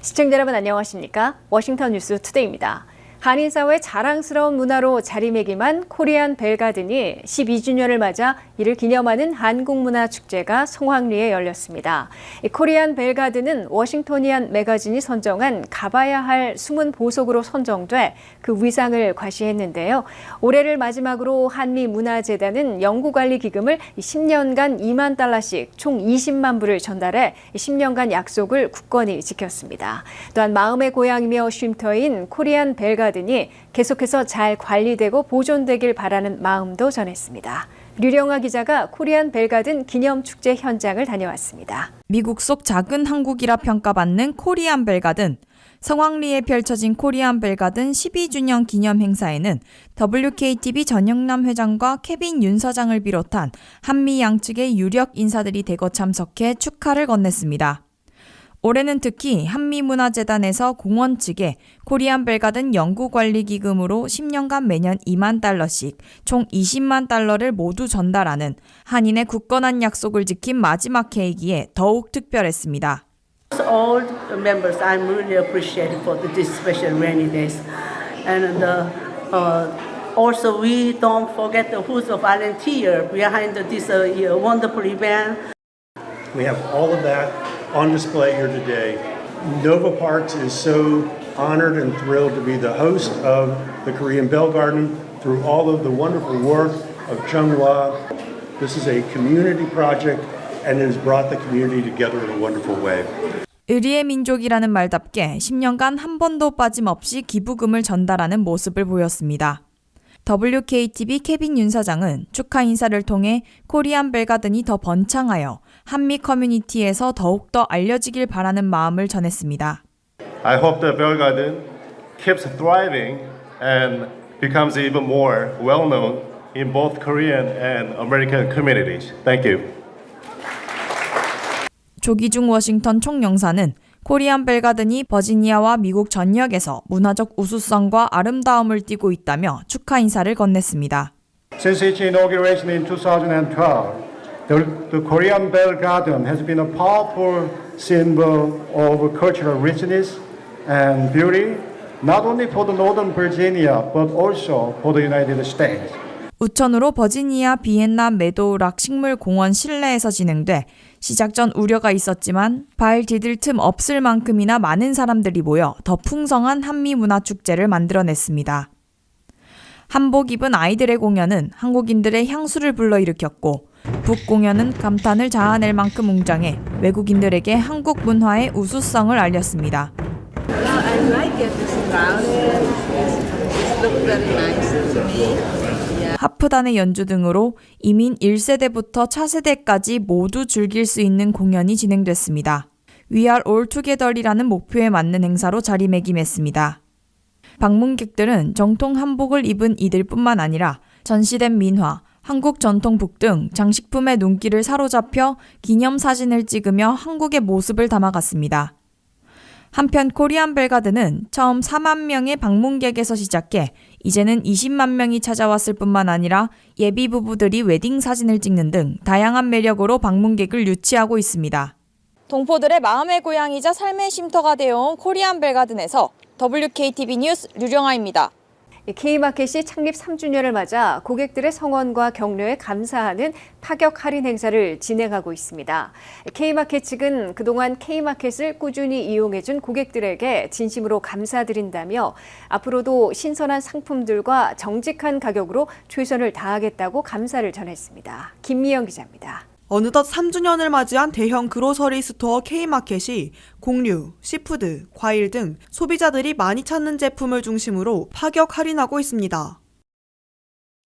시청자 여러분 안녕하십니까? 워싱턴 뉴스 투데이입니다. 한인사회의 자랑스러운 문화로 자리매김한 코리안 벨가든이 12주년을 맞아 이를 기념하는 한국문화축제가 성황리에 열렸습니다. 이 코리안 벨가든은 워싱토니안 매거진이 선정한 가봐야 할 숨은 보석으로 선정돼 그 위상을 과시했는데요. 올해를 마지막으로 한미문화재단은 연구관리기금을 10년간 2만 달러씩 총 20만 불을 전달해 10년간 약속을 굳건히 지켰습니다. 또한 마음의 고향이며 쉼터인 코리안 벨가든이 계속해서 잘 관리되고 보존되길 바라는 마음도 전했습니다. 류령아 기자가 코리안 벨가든 기념축제 현장을 다녀왔습니다. 미국 속 작은 한국이라 평가받는 코리안 벨가든. 성황리에 펼쳐진 코리안 벨가든 12주년 기념 행사에는 WKTV 전영남 회장과 케빈 윤 서장을 비롯한 한미 양측의 유력 인사들이 대거 참석해 축하를 건넸습니다. 올해는 특히 한미문화재단에서 공원 측에 코리안 벨가든 연구관리기금으로 10년간 매년 2만 달러씩 총 20만 달러를 모두 전달하는 한인의 굳건한 약속을 지킨 마지막 계기에 더욱 특별했습니다. All the members, I'm really appreciative for this special rainy days, and also we don't forget who's a volunteer behind this wonderful event. We have all of that on display here today. Nova Parks is so honored and thrilled to be the host of the Korean Bell Garden through all of the wonderful work of Chung Hwa. This is a community project and it has brought the community together in a wonderful way. 의리의 민족이라는 말답게 10년간 한 번도 빠짐없이 기부금을 전달하는 모습을 보였습니다. WKTV 케빈 윤 사장은 축하 인사를 통해 코리안 벨가든이 더 번창하여 한미 커뮤니티에서 더욱더 알려지길 바라는 마음을 전했습니다. I hope the Bell Garden keeps thriving and becomes even more well-known in both Korean and American communities. Thank you. 조기중 워싱턴 총영사는 코리안 벨가든이 버지니아와 미국 전역에서 문화적 우수성과 아름다움을 띠고 있다며 축하 인사를 건넸습니다. Since its inauguration in 2012, the Korean Bell Garden has been a powerful symbol of cultural richness and beauty, not only for the Northern Virginia, but also for the United States. 우천으로 버지니아 비엔남 메도우락 식물공원 실내에서 진행돼 시작 전 우려가 있었지만 발 디딜 틈 없을 만큼이나 많은 사람들이 모여 더 풍성한 한미문화축제를 만들어냈습니다. 한복 입은 아이들의 공연은 한국인들의 향수를 불러일으켰고 북 공연은 감탄을 자아낼 만큼 웅장해 외국인들에게 한국 문화의 우수성을 알렸습니다. I like it. It's crowded. It looks very nice to me. 하프단의 연주 등으로 이민 1세대부터 차세대까지 모두 즐길 수 있는 공연이 진행됐습니다. We are all together이라는 목표에 맞는 행사로 자리매김했습니다. 방문객들은 정통 한복을 입은 이들뿐만 아니라 전시된 민화, 한국 전통북 등 장식품의 눈길을 사로잡혀 기념사진을 찍으며 한국의 모습을 담아갔습니다. 한편 코리안 벨가든은 처음 4만 명의 방문객에서 시작해 이제는 20만 명이 찾아왔을 뿐만 아니라 예비 부부들이 웨딩 사진을 찍는 등 다양한 매력으로 방문객을 유치하고 있습니다. 동포들의 마음의 고향이자 삶의 쉼터가 되어온 코리안 벨가든에서 WKTV 뉴스 류령아입니다. K마켓이 창립 3주년을 맞아 고객들의 성원과 격려에 감사하는 파격 할인 행사를 진행하고 있습니다. K마켓 측은 그동안 K마켓을 꾸준히 이용해준 고객들에게 진심으로 감사드린다며 앞으로도 신선한 상품들과 정직한 가격으로 최선을 다하겠다고 감사를 전했습니다. 김미영 기자입니다. 어느덧 3주년을 맞이한 대형 그로서리 스토어 K마켓이 곡류, 시푸드, 과일 등 소비자들이 많이 찾는 제품을 중심으로 파격 할인하고 있습니다.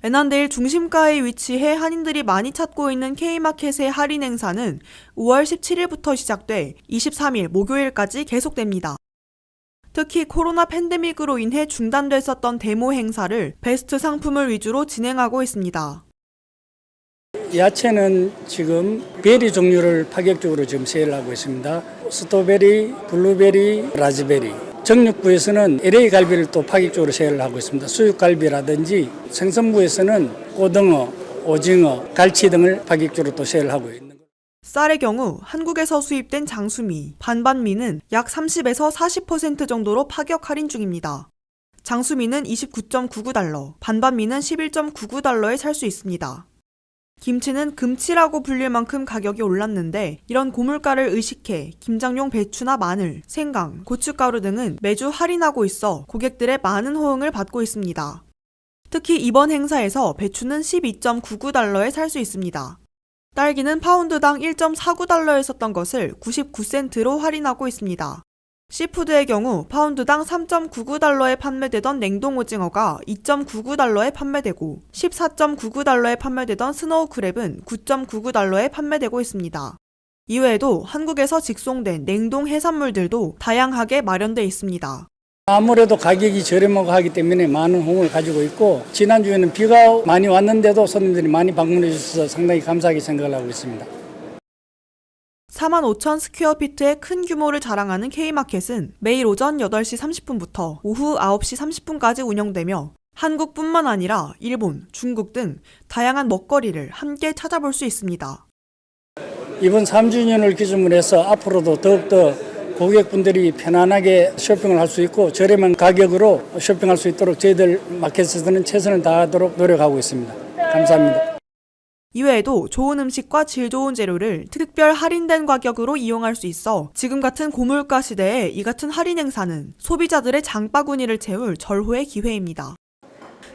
애난데일 중심가에 위치해 한인들이 많이 찾고 있는 K마켓의 할인 행사는 5월 17일부터 시작돼 23일 목요일까지 계속됩니다. 특히 코로나 팬데믹으로 인해 중단됐었던 데모 행사를 베스트 상품을 위주로 진행하고 있습니다. 야채는 지금 베리 종류를 파격적으로 지금 세일을 하고 있습니다. 스트로베리, 블루베리, 라즈베리. 정육부에서는 LA 갈비를 또 파격적으로 세일을 하고 있습니다. 수육갈비라든지 생선부에서는 고등어, 오징어, 갈치 등을 파격적으로 또 세일을 하고 있는 거죠. 쌀의 경우 한국에서 수입된 장수미, 반반미는 약 30에서 40% 정도로 파격 할인 중입니다. 장수미는 29.99달러, 반반미는 11.99달러에 살 수 있습니다. 김치는 금치라고 불릴 만큼 가격이 올랐는데 이런 고물가를 의식해 김장용 배추나 마늘, 생강, 고춧가루 등은 매주 할인하고 있어 고객들의 많은 호응을 받고 있습니다. 특히 이번 행사에서 배추는 12.99달러에 살 수 있습니다. 딸기는 파운드당 1.49달러에 섰던 것을 99센트로 할인하고 있습니다. 시푸드의 경우 파운드당 3.99달러에 판매되던 냉동 오징어가 2.99달러에 판매되고 14.99달러에 판매되던 스노우 크랩은 9.99달러에 판매되고 있습니다. 이외에도 한국에서 직송된 냉동 해산물들도 다양하게 마련돼 있습니다. 아무래도 가격이 저렴하고 하기 때문에 많은 호응을 가지고 있고 지난주에는 비가 많이 왔는데도 손님들이 많이 방문해 주셔서 상당히 감사하게 생각을 하고 있습니다. 45,000 스퀘어피트의 큰 규모를 자랑하는 K마켓은 매일 오전 8시 30분부터 오후 9시 30분까지 운영되며 한국뿐만 아니라 일본, 중국 등 다양한 먹거리를 함께 찾아볼 수 있습니다. 이번 3주년을 기준으로 해서 앞으로도 더욱더 고객분들이 편안하게 쇼핑을 할 수 있고 저렴한 가격으로 쇼핑할 수 있도록 저희들 마켓에서는 최선을 다하도록 노력하고 있습니다. 감사합니다. 이외에도 좋은 음식과 질 좋은 재료를 특별 할인된 가격으로 이용할 수 있어 지금 같은 고물가 시대에 이 같은 할인 행사는 소비자들의 장바구니를 채울 절호의 기회입니다.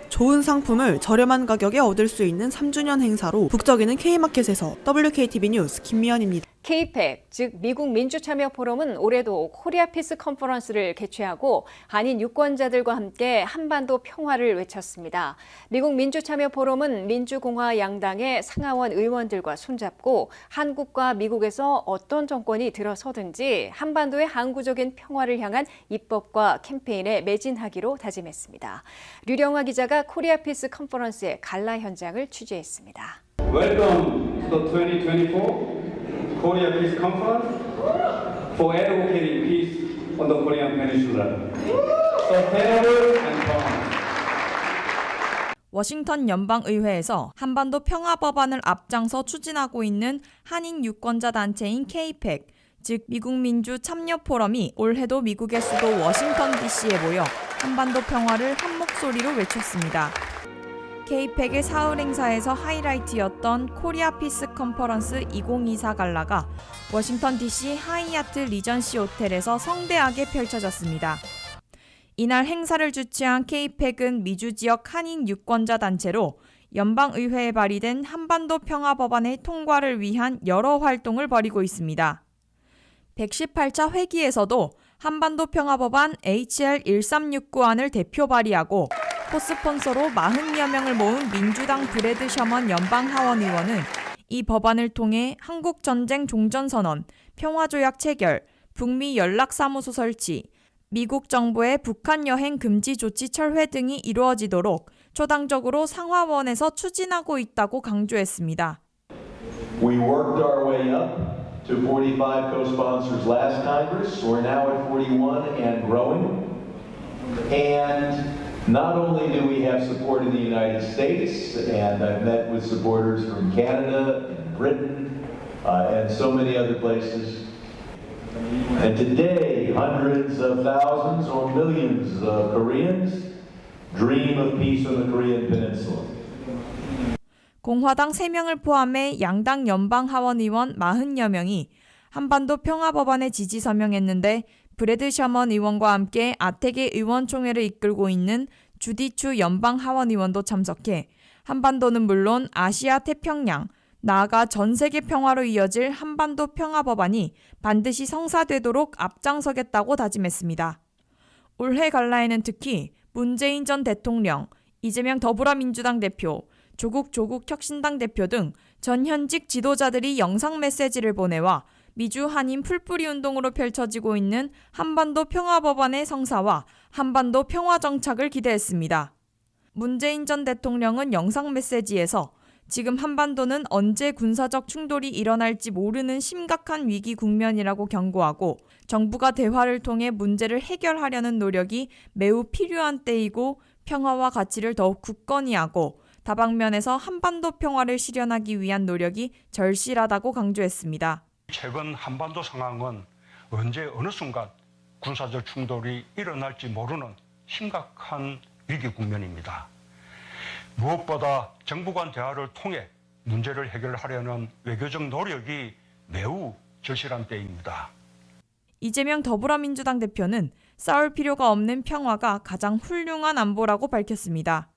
좋은 상품을 저렴한 가격에 얻을 수 있는 3주년 행사로 북적이는 K마켓에서 WKTV 뉴스 김미연입니다. 케이펙, 즉 미국 민주참여 포럼은 올해도 코리아 피스 컨퍼런스를 개최하고 한인 유권자들과 함께 한반도 평화를 외쳤습니다. 미국 민주참여 포럼은 민주공화 양당의 상하원 의원들과 손잡고 한국과 미국에서 어떤 정권이 들어서든지 한반도의 항구적인 평화를 향한 입법과 캠페인에 매진하기로 다짐했습니다. 류령화 기자가 코리아 피스 컨퍼런스의 갈라 현장을 취재했습니다. Welcome to the 2024 Korea Peace Conference for advocating peace on the Korean Peninsula. Sustainable and firm. 워싱턴 연방의회에서 한반도 평화 법안을 앞장서 추진하고 있는 한인 유권자 단체인 Kpec, 즉 미국 민주 참여 포럼이 올해도 미국의 수도 워싱턴 DC에 모여 한반도 평화를 한 목소리로 외쳤습니다. Kpec의 사흘 행사에서 하이라이트였던 코리아 피스 컨퍼런스 2024 갈라가 워싱턴 DC 하이아트 리전시 호텔에서 성대하게 펼쳐졌습니다. 이날 행사를 주최한 Kpec은 미주 지역 한인 유권자 단체로 연방의회에 발의된 한반도 평화 법안의 통과를 위한 여러 활동을 벌이고 있습니다. 118차 회기에서도 한반도 평화 법안 HR 1369안을 대표 발의하고 코스폰서로 40여 명을 모은 민주당 브래드 셔먼 연방 하원 의원은 이 법안을 통해 한국 전쟁 종전선언, 평화조약 체결, 북미 연락사무소 설치, 미국 정부의 북한 여행 금지 조치 철회 등이 이루어지도록 초당적으로 상하원에서 추진하고 있다고 강조했습니다. We worked our way up to 45 co-sponsors last Congress. We're now at 41 and growing. And not only do we have support in the United States, and I've met with supporters from Canada and Britain and so many other places. And today, hundreds of thousands or millions of Koreans dream of peace on the Korean Peninsula. 공화당 3명을 포함해 양당 연방 하원 의원 40여 명이 한반도 평화 법안에 지지 서명했는데 브래드 셔먼 의원과 함께 아태계 의원총회를 이끌고 있는 주디 추 연방 하원 의원도 참석해 한반도는 물론 아시아 태평양, 나아가 전 세계 평화로 이어질 한반도 평화 법안이 반드시 성사되도록 앞장서겠다고 다짐했습니다. 올해 갈라에는 특히 문재인 전 대통령, 이재명 더불어민주당 대표, 조국 혁신당 대표 등 전현직 지도자들이 영상 메시지를 보내와 미주 한인 풀뿌리 운동으로 펼쳐지고 있는 한반도 평화 법안의 성사와 한반도 평화 정착을 기대했습니다. 문재인 전 대통령은 영상 메시지에서 지금 한반도는 언제 군사적 충돌이 일어날지 모르는 심각한 위기 국면이라고 경고하고 정부가 대화를 통해 문제를 해결하려는 노력이 매우 필요한 때이고 평화와 가치를 더욱 굳건히 하고 다방면에서 한반도 평화를 실현하기 위한 노력이 절실하다고 강조했습니다. 최근 한반도 상황은 언제 어느 순간 군사적 충돌이 일어날지 모르는 심각한 위기 국면입니다. 무엇보다 정부 간 대화를 통해 문제를 해결하려는 외교적 노력이 매우 절실한 때입니다. 이재명 더불어민주당 대표는 싸울 필요가 없는 평화가 가장 훌륭한 안보라고 밝혔습니다.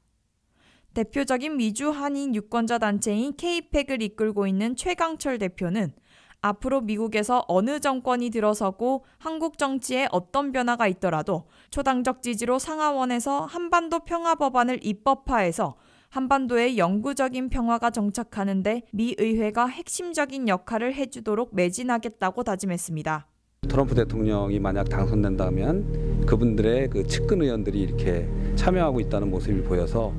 대표적인 미주 한인 유권자 단체인 K-PAC을 이끌고 있는 최강철 대표는 앞으로 미국에서 어느 정권이 들어서고 한국 정치에 어떤 변화가 있더라도 초당적 지지로 상하원에서 한반도 평화 법안을 입법화해서 한반도의 영구적인 평화가 정착하는데 미 의회가 핵심적인 역할을 해주도록 매진하겠다고 다짐했습니다. 트럼프 대통령이 만약 당선된다면 그분들의 그 측근 의원들이 이렇게 참여하고 있다는 모습이 보여서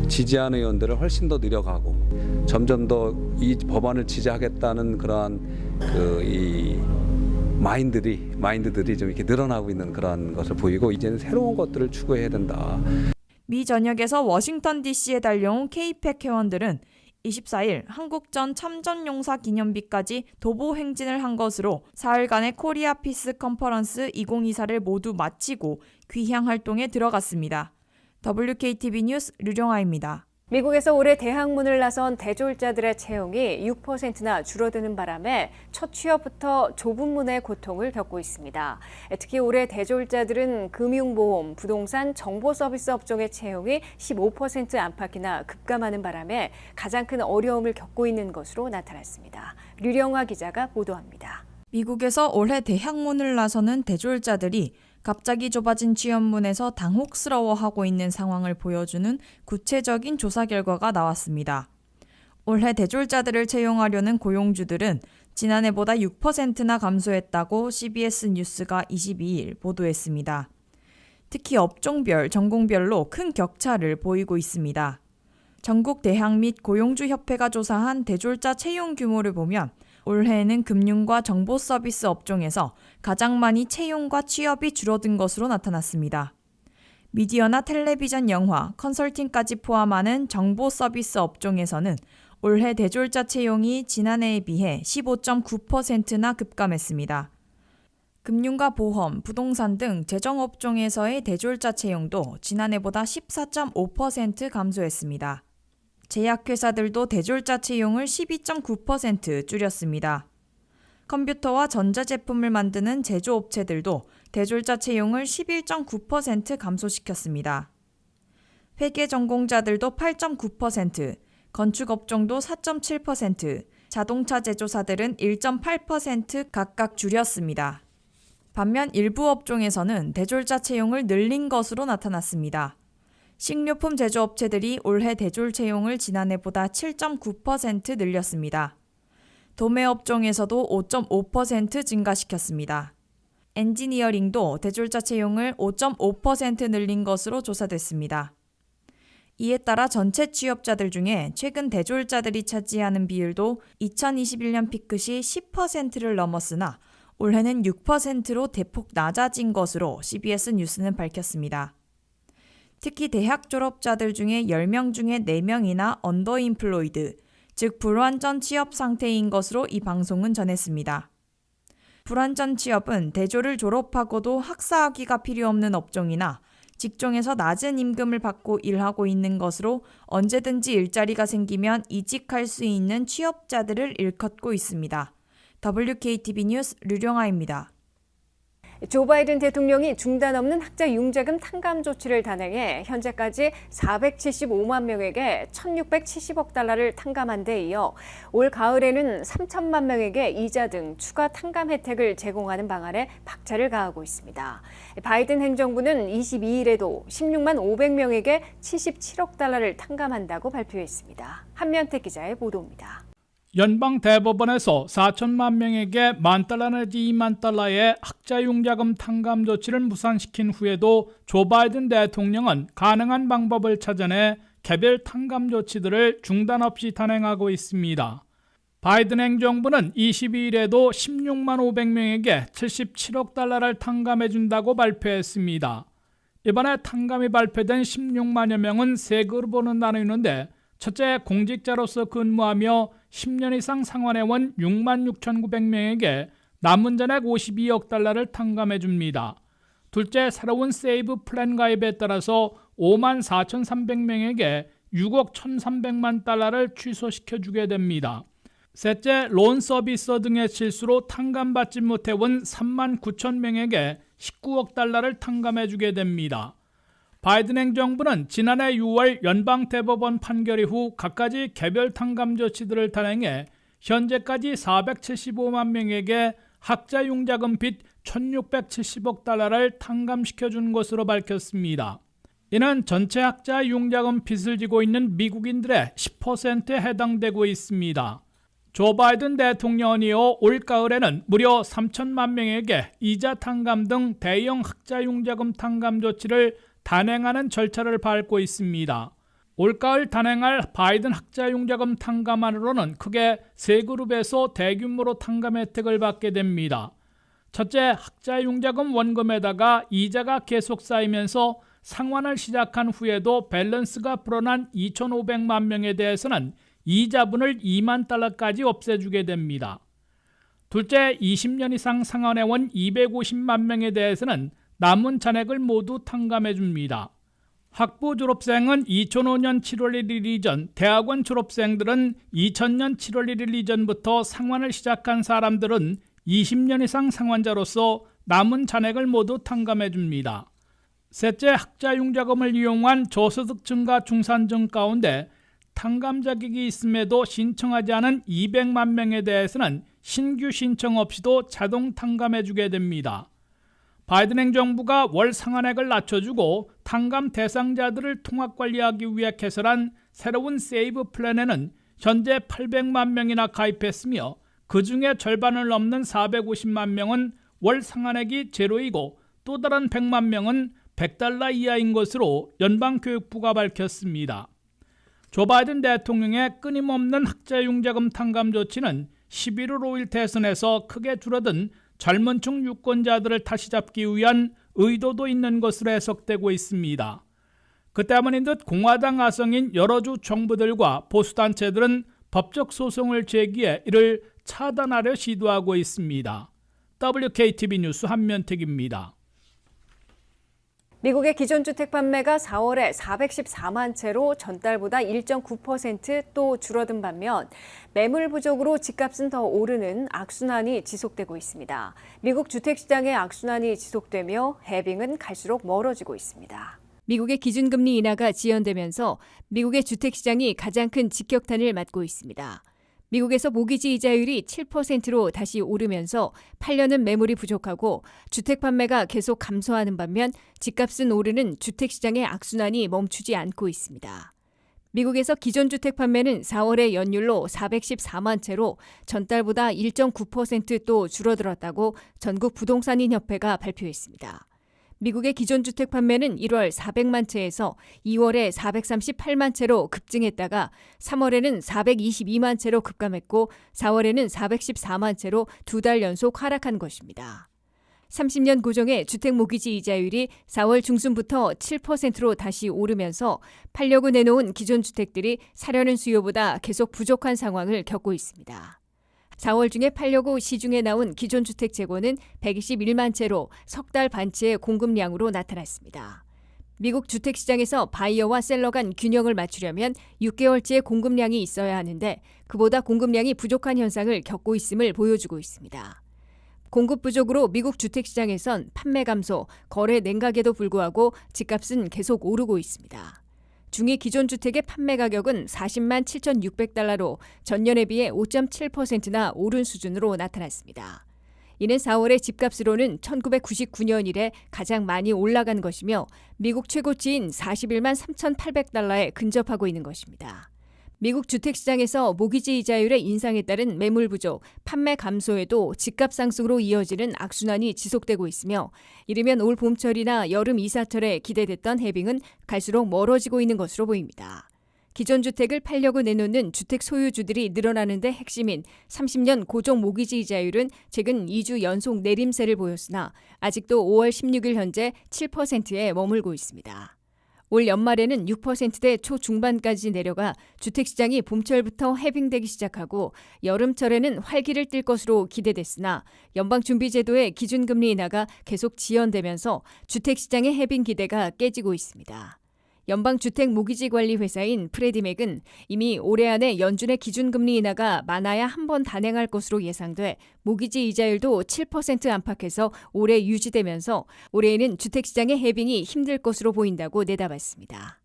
지지하는 의원들을 훨씬 더 늘려가고 점점 더 이 법안을 지지하겠다는 그러한 이 마인드들이 좀 이렇게 늘어나고 있는 그런 것을 보이고 이제는 새로운 것들을 추구해야 된다. 미 전역에서 워싱턴 DC에 달려온 K-PAC 회원들은 24일 한국전 참전용사 기념비까지 도보 행진을 한 것으로 사흘간의 코리아 피스 컨퍼런스 2024를 모두 마치고 귀향 활동에 들어갔습니다. WKTV 뉴스 류정아입니다. 미국에서 올해 대학문을 나선 대졸자들의 채용이 6%나 줄어드는 바람에 첫 취업부터 좁은 문의 고통을 겪고 있습니다. 특히 올해 대졸자들은 금융보험, 부동산, 정보서비스 업종의 채용이 15% 안팎이나 급감하는 바람에 가장 큰 어려움을 겪고 있는 것으로 나타났습니다. 류령화 기자가 보도합니다. 미국에서 올해 대학문을 나서는 대졸자들이 갑자기 좁아진 취업문에서 당혹스러워하고 있는 상황을 보여주는 구체적인 조사 결과가 나왔습니다. 올해 대졸자들을 채용하려는 고용주들은 지난해보다 6%나 감소했다고 CBS 뉴스가 22일 보도했습니다. 특히 업종별, 전공별로 큰 격차를 보이고 있습니다. 전국 대학 및 고용주 협회가 조사한 대졸자 채용 규모를 보면 올해에는 금융과 정보서비스 업종에서 가장 많이 채용과 취업이 줄어든 것으로 나타났습니다. 미디어나 텔레비전, 영화, 컨설팅까지 포함하는 정보서비스 업종에서는 올해 대졸자 채용이 지난해에 비해 15.9%나 급감했습니다. 금융과 보험, 부동산 등 재정업종에서의 대졸자 채용도 지난해보다 14.5% 감소했습니다. 제약회사들도 대졸자 채용을 12.9% 줄였습니다. 컴퓨터와 전자제품을 만드는 제조업체들도 대졸자 채용을 11.9% 감소시켰습니다. 회계 전공자들도 8.9%, 건축업종도 4.7%, 자동차 제조사들은 1.8% 각각 줄였습니다. 반면 일부 업종에서는 대졸자 채용을 늘린 것으로 나타났습니다. 식료품 제조업체들이 올해 대졸 채용을 지난해보다 7.9% 늘렸습니다. 도매업종에서도 5.5% 증가시켰습니다. 엔지니어링도 대졸자 채용을 5.5% 늘린 것으로 조사됐습니다. 이에 따라 전체 취업자들 중에 최근 대졸자들이 차지하는 비율도 2021년 피크 시 10%를 넘었으나 올해는 6%로 대폭 낮아진 것으로 CBS 뉴스는 밝혔습니다. 특히 대학 졸업자들 중에 10명 중에 4명이나 언더인플로이드, 즉 불완전 취업 상태인 것으로 이 방송은 전했습니다. 불완전 취업은 대졸을 졸업하고도 학사학위가 필요 없는 업종이나 직종에서 낮은 임금을 받고 일하고 있는 것으로 언제든지 일자리가 생기면 이직할 수 있는 취업자들을 일컫고 있습니다. WKTV 뉴스 류령아입니다. 조 바이든 대통령이 중단 없는 학자 융자금 탕감 조치를 단행해 현재까지 475만 명에게 1,670억 달러를 탕감한 데 이어 올 가을에는 3천만 명에게 이자 등 추가 탕감 혜택을 제공하는 방안에 박차를 가하고 있습니다. 바이든 행정부는 22일에도 16만 500명에게 77억 달러를 탕감한다고 발표했습니다. 한면택 기자의 보도입니다. 연방 대법원에서 4천만 명에게 $10,000 내지 $20,000의 학자융자금 탕감 조치를 무산시킨 후에도 조 바이든 대통령은 가능한 방법을 찾아내 개별 탕감 조치들을 중단 없이 단행하고 있습니다. 바이든 행정부는 22일에도 16만 500명에게 77억 달러를 탕감해준다고 발표했습니다. 이번에 탕감이 발표된 16만여 명은 세 그룹으로 나누는데 첫째, 공직자로서 근무하며 10년 이상 상환해온 6만 6,900명에게 남은 잔액 52억 달러를 탕감해줍니다. 둘째, 새로운 세이브 플랜 가입에 따라서 5만 4,300명에게 6억 1,300만 달러를 취소시켜주게 됩니다. 셋째, 론 서비서 등의 실수로 탕감받지 못해온 3만 9천 명에게 19억 달러를 탕감해주게 됩니다. 바이든 행정부는 지난해 6월 연방대법원 판결 이후 갖가지 개별 탕감 조치들을 단행해 현재까지 475만 명에게 학자융자금 빚 1,670억 달러를 탕감시켜준 것으로 밝혔습니다. 이는 전체 학자융자금 빚을 지고 있는 미국인들의 10%에 해당되고 있습니다. 조 바이든 대통령이요 올가을에는 무려 3천만 명에게 이자 탕감 등 대형 학자융자금 탕감 조치를 단행하는 절차를 밟고 있습니다. 올가을 단행할 바이든 학자융자금 탕감안으로는 크게 세 그룹에서 대규모로 탕감 혜택을 받게 됩니다. 첫째, 학자융자금 원금에다가 이자가 계속 쌓이면서 상환을 시작한 후에도 밸런스가 불어난 2,500만 명에 대해서는 이자분을 2만 달러까지 없애주게 됩니다. 둘째, 20년 이상 상환해온 250만 명에 대해서는 남은 잔액을 모두 탕감해줍니다. 학부 졸업생은 2005년 7월 1일 이전, 대학원 졸업생들은 2000년 7월 1일 이전부터 상환을 시작한 사람들은 20년 이상 상환자로서 남은 잔액을 모두 탕감해줍니다. 셋째, 학자융자금을 이용한 저소득층과 중산층 가운데 탕감 자격이 있음에도 신청하지 않은 200만 명에 대해서는 신규 신청 없이도 자동 탕감해주게 됩니다. 바이든 행정부가 월 상환액을 낮춰주고 탕감 대상자들을 통합관리하기 위해 개설한 새로운 세이브 플랜에는 현재 800만 명이나 가입했으며 그 중에 절반을 넘는 450만 명은 월 상환액이 제로이고 또 다른 100만 명은 $100 이하인 것으로 연방교육부가 밝혔습니다. 조 바이든 대통령의 끊임없는 학자융자금 탕감 조치는 11월 5일 대선에서 크게 줄어든 젊은 층 유권자들을 다시 잡기 위한 의도도 있는 것으로 해석되고 있습니다. 그 때문인 듯 공화당 아성인 여러 주 정부들과 보수단체들은 법적 소송을 제기해 이를 차단하려 시도하고 있습니다. WKTV 뉴스 한면택입니다. 미국의 기존 주택 판매가 4월에 414만 채로 전달보다 1.9% 또 줄어든 반면 매물 부족으로 집값은 더 오르는 악순환이 지속되고 있습니다. 미국 주택시장의 악순환이 지속되며 해빙은 갈수록 멀어지고 있습니다. 미국의 기준금리 인하가 지연되면서 미국의 주택시장이 가장 큰 직격탄을 맞고 있습니다. 미국에서 모기지 이자율이 7%로 다시 오르면서 팔려는 매물이 부족하고 주택 판매가 계속 감소하는 반면 집값은 오르는 주택시장의 악순환이 멈추지 않고 있습니다. 미국에서 기존 주택 판매는 4월의 연율로 414만 채로 전달보다 1.9% 또 줄어들었다고 전국 부동산인협회가 발표했습니다. 미국의 기존 주택 판매는 1월 400만 채에서 2월에 438만 채로 급증했다가 3월에는 422만 채로 급감했고 4월에는 414만 채로 두 달 연속 하락한 것입니다. 30년 고정의 주택 모기지 이자율이 4월 중순부터 7%로 다시 오르면서 팔려고 내놓은 기존 주택들이 사려는 수요보다 계속 부족한 상황을 겪고 있습니다. 4월 중에 팔려고 시중에 나온 기존 주택 재고는 121만 채로 석 달 반치의 공급량으로 나타났습니다. 미국 주택시장에서 바이어와 셀러 간 균형을 맞추려면 6개월치의 공급량이 있어야 하는데 그보다 공급량이 부족한 현상을 겪고 있음을 보여주고 있습니다. 공급 부족으로 미국 주택시장에선 판매 감소, 거래 냉각에도 불구하고 집값은 계속 오르고 있습니다. 중위 기존 주택의 판매 가격은 40만 7,600달러로 전년에 비해 5.7%나 오른 수준으로 나타났습니다. 이는 4월의 집값으로는 1999년 이래 가장 많이 올라간 것이며 미국 최고치인 41만 3,800달러에 근접하고 있는 것입니다. 미국 주택시장에서 모기지 이자율의 인상에 따른 매물 부족, 판매 감소에도 집값 상승으로 이어지는 악순환이 지속되고 있으며 이르면 올 봄철이나 여름 이사철에 기대됐던 해빙은 갈수록 멀어지고 있는 것으로 보입니다. 기존 주택을 팔려고 내놓는 주택 소유주들이 늘어나는 데 핵심인 30년 고정 모기지 이자율은 최근 2주 연속 내림세를 보였으나 아직도 5월 16일 현재 7%에 머물고 있습니다. 올 연말에는 6%대 초중반까지 내려가 주택시장이 봄철부터 해빙되기 시작하고 여름철에는 활기를 띨 것으로 기대됐으나 연방준비제도의 기준금리 인하가 계속 지연되면서 주택시장의 해빙 기대가 깨지고 있습니다. 연방주택모기지관리회사인 프레디맥은 이미 올해 안에 연준의 기준금리 인하가 많아야 한 번 단행할 것으로 예상돼 모기지 이자율도 7% 안팎에서 오래 유지되면서 올해에는 주택시장의 해빙이 힘들 것으로 보인다고 내다봤습니다.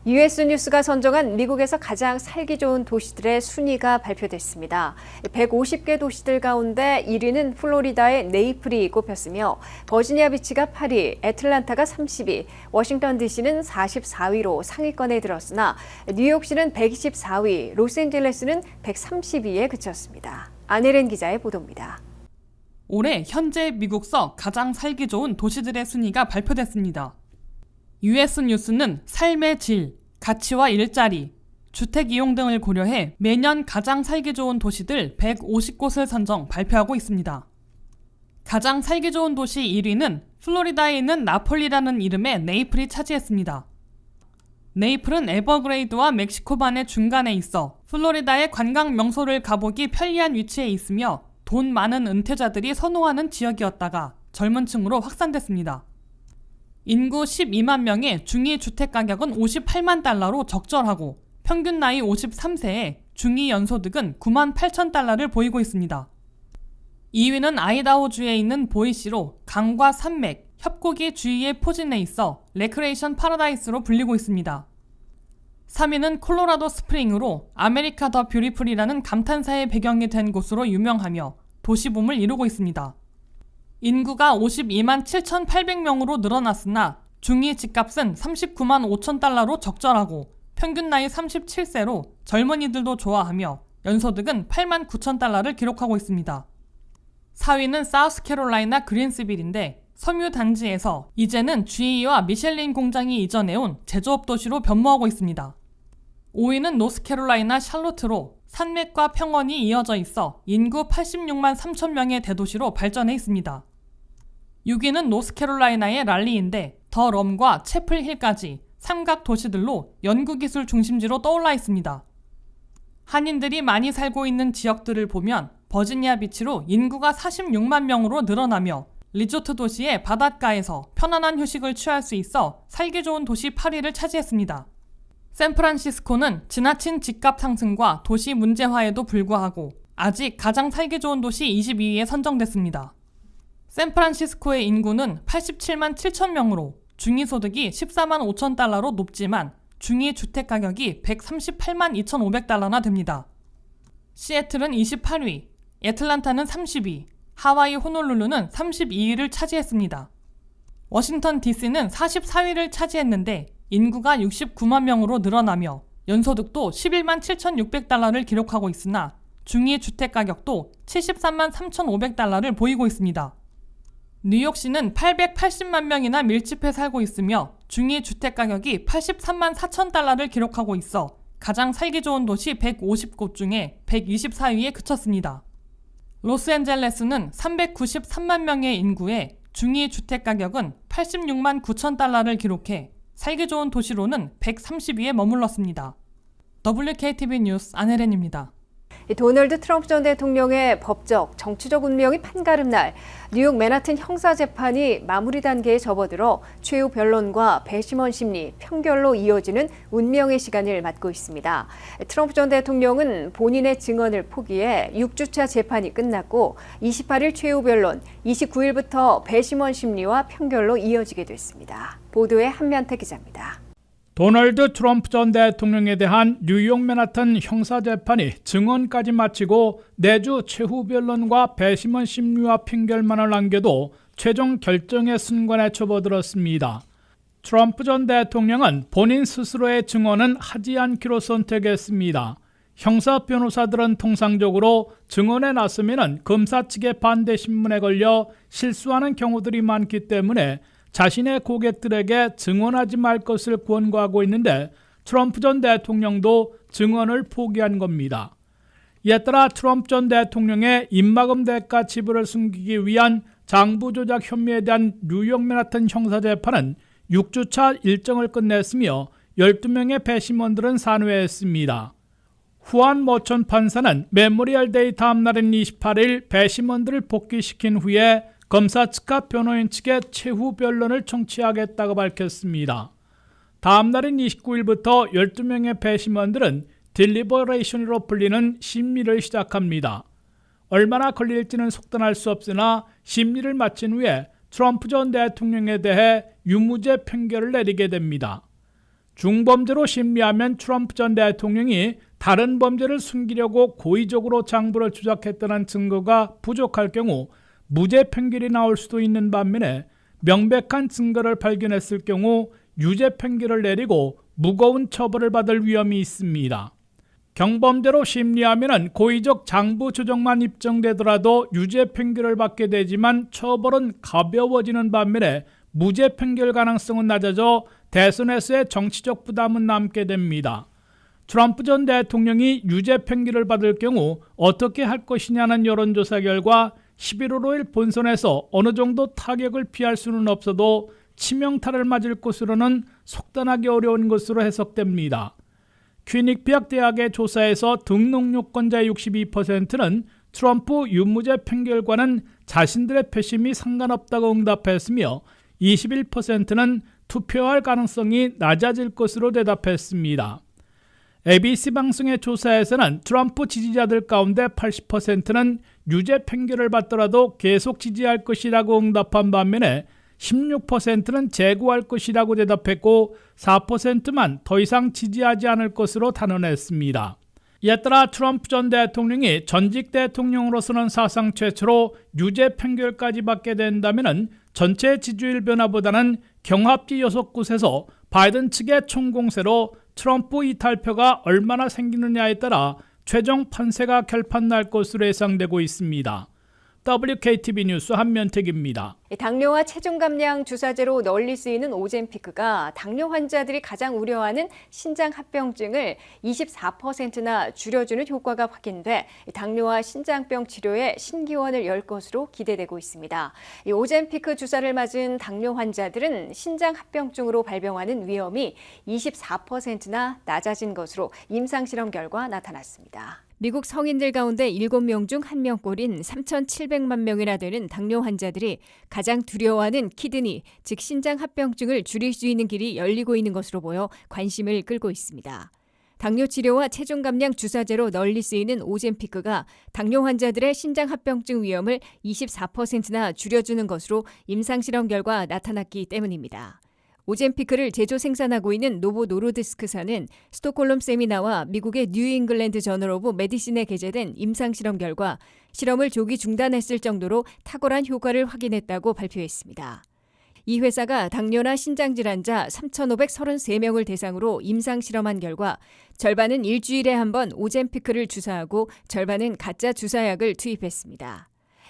US 뉴스가 선정한 미국에서 가장 살기 좋은 도시들의 순위가 발표됐습니다. 150개 도시들 가운데 1위는 플로리다의 네이플이 꼽혔으며 버지니아 비치가 8위, 애틀란타가 30위, 워싱턴 DC는 44위로 상위권에 들었으나 뉴욕시는 124위, 로스앤젤레스는 130위에 그쳤습니다. 안혜린 기자의 보도입니다. 올해 현재 미국서 가장 살기 좋은 도시들의 순위가 발표됐습니다. US 뉴스는 삶의 질, 가치와 일자리, 주택 이용 등을 고려해 매년 가장 살기 좋은 도시들 150곳을 선정 발표하고 있습니다. 가장 살기 좋은 도시 1위는 플로리다에 있는 나폴리라는 이름의 네이플이 차지했습니다. 네이플은 에버그레이드와 멕시코반의 중간에 있어 플로리다의 관광 명소를 가보기 편리한 위치에 있으며 돈 많은 은퇴자들이 선호하는 지역이었다가 젊은 층으로 확산됐습니다. 인구 12만 명의 중위 주택 가격은 58만 달러로 적절하고 평균 나이 53세에 중위 연소득은 9만 8천 달러를 보이고 있습니다. 2위는 아이다호주에 있는 보이시로 강과 산맥, 협곡이 주위에 포진해 있어 레크레이션 파라다이스로 불리고 있습니다. 3위는 콜로라도 스프링으로 아메리카 더 뷰티풀이라는 감탄사의 배경이 된 곳으로 유명하며 도시붐을 이루고 있습니다. 인구가 52만 7,800명으로 늘어났으나 중위 집값은 39만 5천 달러로 적절하고 평균 나이 37세로 젊은이들도 좋아하며 연소득은 8만 9천 달러를 기록하고 있습니다. 4위는 사우스캐롤라이나 그린스빌인데 섬유 단지에서 이제는 GE와 미셸린 공장이 이전해온 제조업 도시로 변모하고 있습니다. 5위는 노스캐롤라이나 샬롯트로 산맥과 평원이 이어져 있어 인구 86만 3천 명의 대도시로 발전해 있습니다. 6위는 노스캐롤라이나의 랄리인데 더 럼과 채플힐까지 삼각 도시들로 연구기술 중심지로 떠올라 있습니다. 한인들이 많이 살고 있는 지역들을 보면 버지니아 비치로 인구가 46만 명으로 늘어나며 리조트 도시의 바닷가에서 편안한 휴식을 취할 수 있어 살기 좋은 도시 8위를 차지했습니다. 샌프란시스코는 지나친 집값 상승과 도시 문제화에도 불구하고 아직 가장 살기 좋은 도시 22위에 선정됐습니다. 샌프란시스코의 인구는 87만 7천 명으로 중위소득이 14만 5천 달러로 높지만 중위 주택 가격이 138만 2,500달러나 됩니다. 시애틀은 28위, 애틀란타는 30위, 하와이 호놀룰루는 32위를 차지했습니다. 워싱턴 DC는 44위를 차지했는데 인구가 69만 명으로 늘어나며 연소득도 11만 7,600달러를 기록하고 있으나 중위 주택 가격도 73만 3,500달러를 보이고 있습니다. 뉴욕시는 880만 명이나 밀집해 살고 있으며 중위 주택 가격이 83만 4천 달러를 기록하고 있어 가장 살기 좋은 도시 150곳 중에 124위에 그쳤습니다. 로스앤젤레스는 393만 명의 인구에 중위 주택 가격은 86만 9천 달러를 기록해 살기 좋은 도시로는 130위에 머물렀습니다. WKTV 뉴스 안혜린입니다. 도널드 트럼프 전 대통령의 법적, 정치적 운명이 판가름 날 뉴욕 맨하튼 형사재판이 마무리 단계에 접어들어 최후 변론과 배심원 심리, 평결로 이어지는 운명의 시간을 맞고 있습니다. 트럼프 전 대통령은 본인의 증언을 포기해 6주차 재판이 끝났고 28일 최후 변론, 29일부터 배심원 심리와 평결로 이어지게 됐습니다. 보도에 한면태 기자입니다. 도널드 트럼프 전 대통령에 대한 뉴욕 맨하튼 형사재판이 증언까지 마치고 내주 최후 변론과 배심원 심리와 판결만을 남겨도 최종 결정의 순간에 접어들었습니다. 트럼프 전 대통령은 본인 스스로의 증언은 하지 않기로 선택했습니다. 형사 변호사들은 통상적으로 증언에 나서면 검사 측의 반대 신문에 걸려 실수하는 경우들이 많기 때문에 자신의 고객들에게 증언하지 말 것을 권고하고 있는데 트럼프 전 대통령도 증언을 포기한 겁니다. 이에 따라 트럼프 전 대통령의 입막음 대가 지불을 숨기기 위한 장부 조작 혐의에 대한 뉴욕 맨하튼 형사재판은 6주차 일정을 끝냈으며 12명의 배심원들은 산회했습니다. 후안 머천 판사는 메모리얼 데이 다음 날인 28일 배심원들을 복귀시킨 후에 검사 측과 변호인 측의 최후 변론을 청취하겠다고 밝혔습니다. 다음 날인 29일부터 12명의 배심원들은 딜리버레이션으로 불리는 심리를 시작합니다. 얼마나 걸릴지는 속단할 수 없으나 심리를 마친 후에 트럼프 전 대통령에 대해 유무죄 판결을 내리게 됩니다. 중범죄로 심리하면 트럼프 전 대통령이 다른 범죄를 숨기려고 고의적으로 장부를 조작했다는 증거가 부족할 경우 무죄 판결이 나올 수도 있는 반면에 명백한 증거를 발견했을 경우 유죄 판결을 내리고 무거운 처벌을 받을 위험이 있습니다. 경범죄로 심리하면 고의적 장부 조작만 입증되더라도 유죄 판결을 받게 되지만 처벌은 가벼워지는 반면에 무죄 판결 가능성은 낮아져 대선에서의 정치적 부담은 남게 됩니다. 트럼프 전 대통령이 유죄 판결을 받을 경우 어떻게 할 것이냐는 여론조사 결과 11월 5일 본선에서 어느 정도 타격을 피할 수는 없어도 치명타를 맞을 것으로는 속단하기 어려운 것으로 해석됩니다. 퀴닉피악 대학의 조사에서 등록 유권자의 62%는 트럼프 유무죄 판결과는 자신들의 표심이 상관없다고 응답했으며 21%는 투표할 가능성이 낮아질 것으로 대답했습니다. ABC 방송의 조사에서는 트럼프 지지자들 가운데 80%는 유죄 판결을 받더라도 계속 지지할 것이라고 응답한 반면에 16%는 재고할 것이라고 대답했고 4%만 더 이상 지지하지 않을 것으로 단언했습니다. 이에 따라 트럼프 전 대통령이 전직 대통령으로서는 사상 최초로 유죄 판결까지 받게 된다면 전체 지지율 변화보다는 경합지 6곳에서 바이든 측의 총공세로 트럼프 이탈표가 얼마나 생기느냐에 따라 최종 판세가 결판날 것으로 예상되고 있습니다. WKTV 뉴스 한면택입니다. 당뇨와 체중 감량 주사제로 널리 쓰이는 오젬피크가 당뇨 환자들이 가장 우려하는 신장합병증을 24%나 줄여주는 효과가 확인돼 당뇨와 신장병 치료에 신기원을 열 것으로 기대되고 있습니다. 이 오젬피크 주사를 맞은 당뇨 환자들은 신장합병증으로 발병하는 위험이 24%나 낮아진 것으로 임상실험 결과 나타났습니다. 미국 성인들 가운데 7명 중 1명꼴인 3,700만 명이나 되는 당뇨 환자들이 가장 두려워하는 키드니, 즉 신장합병증을 줄일 수 있는 길이 열리고 있는 것으로 보여 관심을 끌고 있습니다. 당뇨 치료와 체중 감량 주사제로 널리 쓰이는 오젬피크가 당뇨 환자들의 신장합병증 위험을 24%나 줄여주는 것으로 임상실험 결과 나타났기 때문입니다. 오젬피크를 제조 생산하고 있는 노보 노르디스크사는 스톡홀름 세미나와 미국의 뉴잉글랜드 저널 오브 메디신에 게재된 임상실험 결과 실험을 조기 중단했을 정도로 탁월한 효과를 확인했다고 발표했습니다. 이 회사가 당뇨나 신장질환자 3,533명을 대상으로 임상실험한 결과 절반은 일주일에 한 번 오젬피크를 주사하고 절반은 가짜 주사약을 투입했습니다.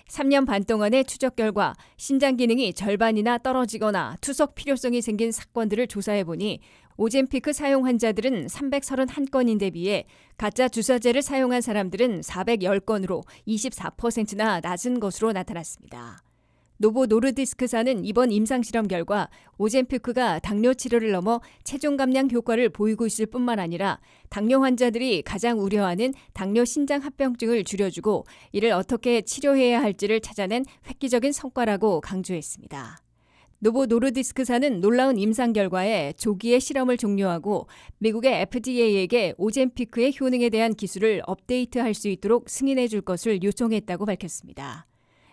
3년 반 동안의 추적 결과 신장 기능이 절반이나 떨어지거나 투석 필요성이 생긴 사건들을 조사해보니 오젬피크 사용 환자들은 331건인데 비해 가짜 주사제를 사용한 사람들은 410건으로 24%나 낮은 것으로 나타났습니다. 노보 노르디스크사는 이번 임상실험 결과 오젬피크가 당뇨 치료를 넘어 체중 감량 효과를 보이고 있을 뿐만 아니라 당뇨 환자들이 가장 우려하는 당뇨 신장합병증을 줄여주고 이를 어떻게 치료해야 할지를 찾아낸 획기적인 성과라고 강조했습니다. 노보 노르디스크사는 놀라운 임상 결과에 조기에 실험을 종료하고 미국의 FDA에게 오젬피크의 효능에 대한 기술을 업데이트할 수 있도록 승인해 줄 것을 요청했다고 밝혔습니다.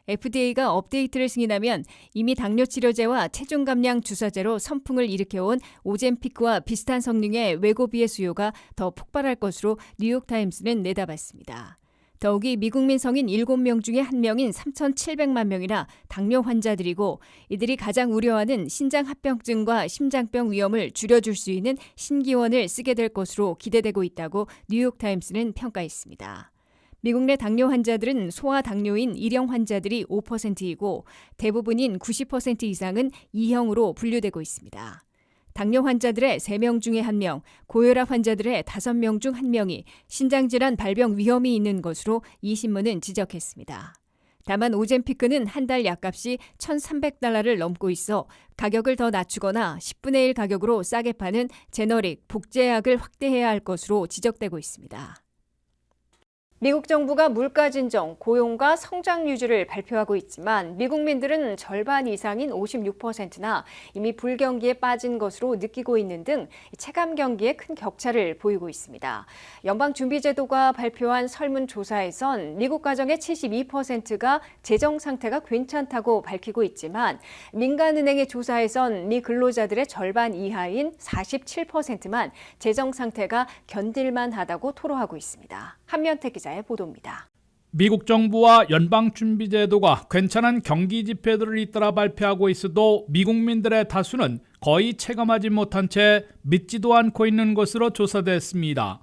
FDA가 업데이트를 승인하면 이미 당뇨 치료제와 체중 감량 주사제로 선풍을 일으켜온 오젬피크와 비슷한 성능의 외고비의 수요가 더 폭발할 것으로 뉴욕타임스는 내다봤습니다. 더욱이 미국민 성인 7명 중에 1명인 3,700만 명이나 당뇨 환자들이고 이들이 가장 우려하는 신장합병증과 심장병 위험을 줄여줄 수 있는 신기원을 쓰게 될 것으로 기대되고 있다고 뉴욕타임스는 평가했습니다. 미국 내 당뇨 환자들은 소아당뇨인 1형 환자들이 5%이고 대부분인 90% 이상은 2형으로 분류되고 있습니다. 당뇨 환자들의 3명 중에 1명, 고혈압 환자들의 5명 중 1명이 신장질환 발병 위험이 있는 것으로 이 신문은 지적했습니다. 다만 오젬피크는 한 달 약값이 $1,300를 넘고 있어 가격을 더 낮추거나 10분의 1 가격으로 싸게 파는 제너릭, 복제약을 확대해야 할 것으로 지적되고 있습니다. 미국 정부가 물가 진정, 고용과 성장 유지를 발표하고 있지만 미국민들은 절반 이상인 56%나 이미 불경기에 빠진 것으로 느끼고 있는 등 체감 경기에 큰 격차를 보이고 있습니다. 연방준비제도가 발표한 설문조사에선 미국 가정의 72%가 재정 상태가 괜찮다고 밝히고 있지만 민간은행의 조사에선 미 근로자들의 절반 이하인 47%만 재정 상태가 견딜만 하다고 토로하고 있습니다. 한면택 기자의 보도입니다. 미국 정부와 연방준비제도가 괜찮은 경기 지표들을 잇따라 발표하고 있어도 미국민들의 다수는 거의 체감하지 못한 채 믿지도 않고 있는 것으로 조사됐습니다.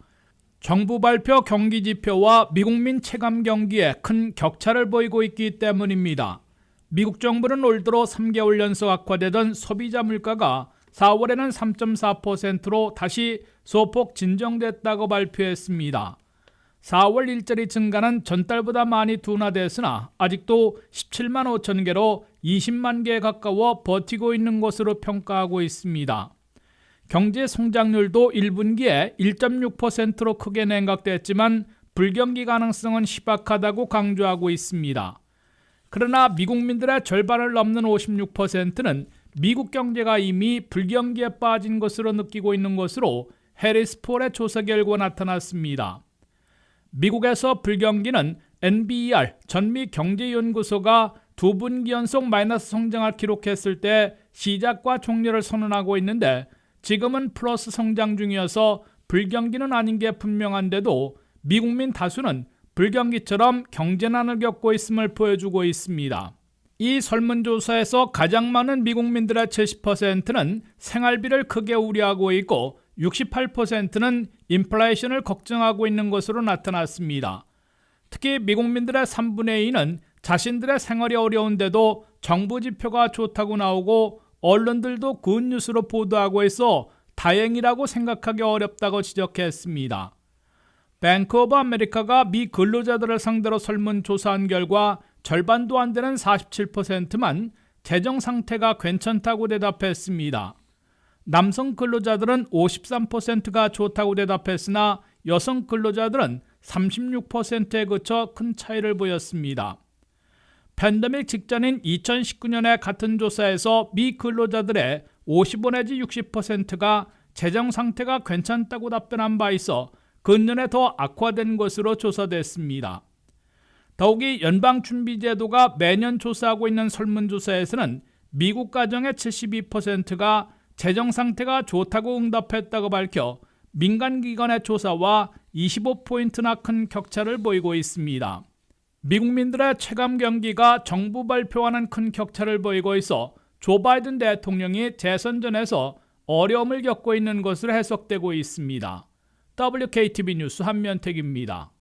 정부 발표 경기 지표와 미국민 체감 경기에 큰 격차를 보이고 있기 때문입니다. 미국 정부는 올 들어 3개월 연속 악화되던 소비자 물가가 4월에는 3.4%로 다시 소폭 진정됐다고 발표했습니다. 4월 일자리 증가는 전달보다 많이 둔화됐으나 아직도 17만 5천 개로 20만 개에 가까워 버티고 있는 것으로 평가하고 있습니다. 경제 성장률도 1분기에 1.6%로 크게 냉각됐지만 불경기 가능성은 희박하다고 강조하고 있습니다. 그러나 미국민들의 절반을 넘는 56%는 미국 경제가 이미 불경기에 빠진 것으로 느끼고 있는 것으로 해리스 폴의 조사 결과 나타났습니다. 미국에서 불경기는 NBER 전미경제연구소가 2분기 연속 마이너스 성장을 기록했을 때 시작과 종료를 선언하고 있는데 지금은 플러스 성장 중이어서 불경기는 아닌 게 분명한데도 미국민 다수는 불경기처럼 경제난을 겪고 있음을 보여주고 있습니다. 이 설문조사에서 가장 많은 미국민들의 70%는 생활비를 크게 우려하고 있고 68%는 인플레이션을 걱정하고 있는 것으로 나타났습니다. 특히 미국민들의 3분의 2는 자신들의 생활이 어려운데도 정부 지표가 좋다고 나오고 언론들도 굿뉴스로 보도하고 있어 다행이라고 생각하기 어렵다고 지적했습니다. 뱅크 오브 아메리카가 미 근로자들을 상대로 설문조사한 결과 절반도 안 되는 47%만 재정 상태가 괜찮다고 대답했습니다. 남성 근로자들은 53%가 좋다고 대답했으나 여성 근로자들은 36%에 그쳐 큰 차이를 보였습니다. 팬데믹 직전인 2019년의 같은 조사에서 미 근로자들의 55 내지 60%가 재정 상태가 괜찮다고 답변한 바 있어 근년에 더 악화된 것으로 조사됐습니다. 더욱이 연방준비제도가 매년 조사하고 있는 설문조사에서는 미국 가정의 72%가 재정 상태가 좋다고 응답했다고 밝혀 민간기관의 조사와 25포인트나 큰 격차를 보이고 있습니다. 미국민들의 체감 경기가 정부 발표와는 큰 격차를 보이고 있어 조 바이든 대통령이 재선전에서 어려움을 겪고 있는 것으로 해석되고 있습니다. WKTV 뉴스 한면택입니다.